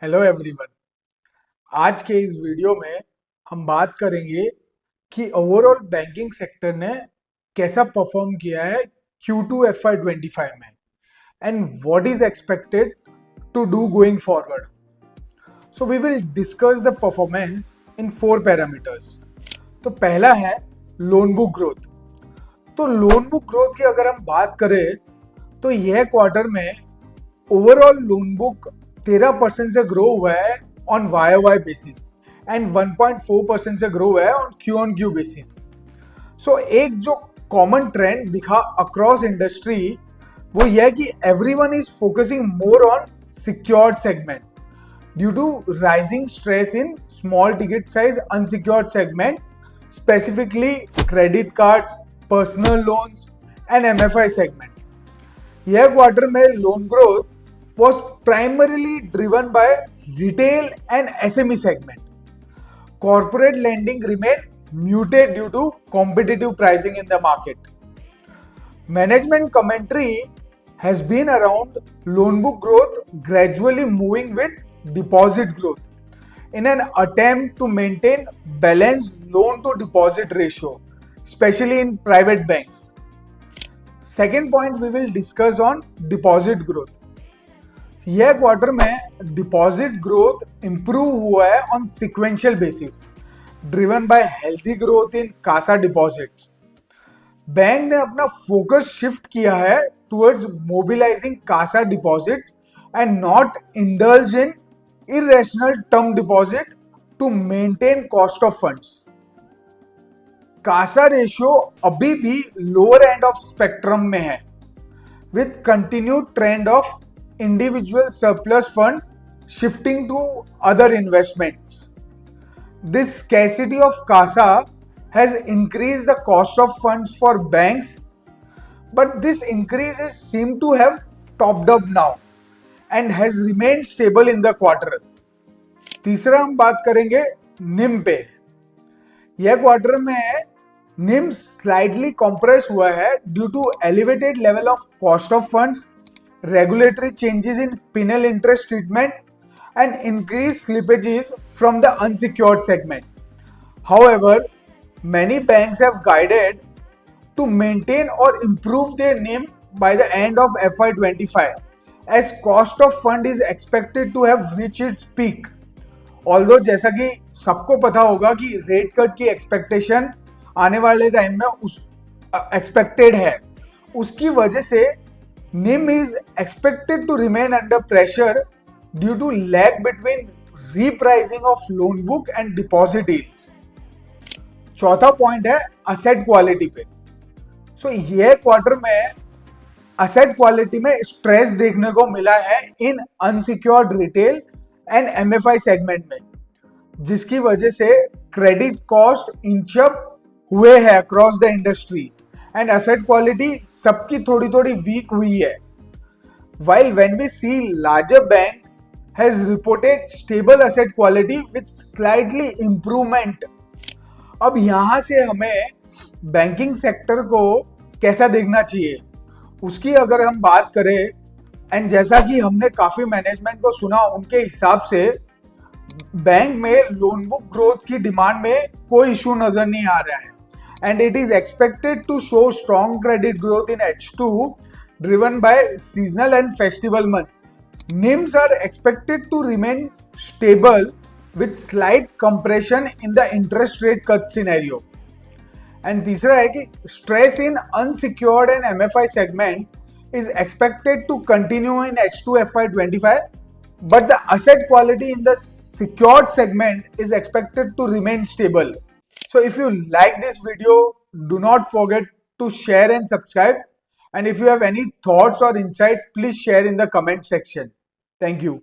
Hello everyone. आज के इस वीडियो में हम बात करेंगे कि ओवरऑल बैंकिंग सेक्टर ने कैसा परफॉर्म किया है Q2 FY25 में and what is expected to do going forward. So we will discuss the performance in 4 parameters. तो पहला है लोन बुक ग्रोथ। तो लोन बुक ग्रोथ की अगर हम बात करें तो यह क्वार्टर में ओवरऑल लोन बुक 13% से ग्रो हुआ है ऑन वाई बेसिस एंड 1.4% से ग्रो हुआ है ऑन क्यू बेसिस। सो एक जो कॉमन ट्रेंड दिखा अक्रॉस इंडस्ट्री वो यह कि everyone is focusing more on secured segment due to rising stress in small ticket size unsecured segment, specifically credit cards, personal loans and MFI segment. यह quarter में loan growth was primarily driven by retail and SME segment. Corporate lending remained muted due to competitive pricing in the market. Management commentary has been around loan book growth gradually moving with deposit growth in an attempt to maintain balanced loan to deposit ratio, especially in private banks. Second point we will discuss on deposit growth. यह quarter में deposit growth improve हुआ है on sequential basis driven by healthy growth in CASA deposits. Bank ने अपना focus shift किया है towards mobilising CASA deposits and not indulge in irrational term deposit to maintain cost of funds. CASA ratio अभी भी lower end of spectrum में है with continued trend of individual surplus fund shifting to other investments. This scarcity of CASA has increased the cost of funds for banks, but this increase is seem to have topped up now and has remained stable in the quarter. तीसरा हम बात करेंगे निम पे। यह quarter में निम slightly compress हुआ है due to elevated level of cost of funds, regulatory changes in penal interest treatment and increased slippages from the unsecured segment. However, many banks have guided to maintain or improve their NIM by the end of FY25 as cost of fund is expected to have reached its peak. Although जैसा कि सबको पता होगा कि rate cut की expectation आने वाले time में एक्सपेक्टेड है, उसकी वजह से NIM is expected to remain under pressure due to lag between repricing of loan book and deposit yields. चौथा पॉइंट है असेट क्वालिटी पे। सो यह क्वार्टर में असेट क्वालिटी में स्ट्रेस देखने को मिला है in unsecured retail and MFI segment में, जिसकी वजह से क्रेडिट कॉस्ट इंच अप हुए हैं across the industry and asset quality सबकी थोड़ी weak हुई है. While when we see larger bank has reported stable asset quality with slightly improvement. अब यहाँ से हमें बैंकिंग सेक्टर को कैसा देखना चाहिए उसकी अगर हम बात करें, एंड जैसा कि हमने काफी मैनेजमेंट को सुना उनके हिसाब से बैंक में लोन बुक ग्रोथ की डिमांड में कोई इशू नजर नहीं आ रहा है and it is expected to show strong credit growth in H2 driven by seasonal and festival month. NIMs are expected to remain stable with slight compression in the interest rate cut scenario. And तीसरा है कि stress in unsecured and MFI segment is expected to continue in H2 FY25, but the asset quality in the secured segment is expected to remain stable. So if you like this video, do not forget to share and subscribe. And if you have any thoughts or insight, please share in the comment section. Thank you.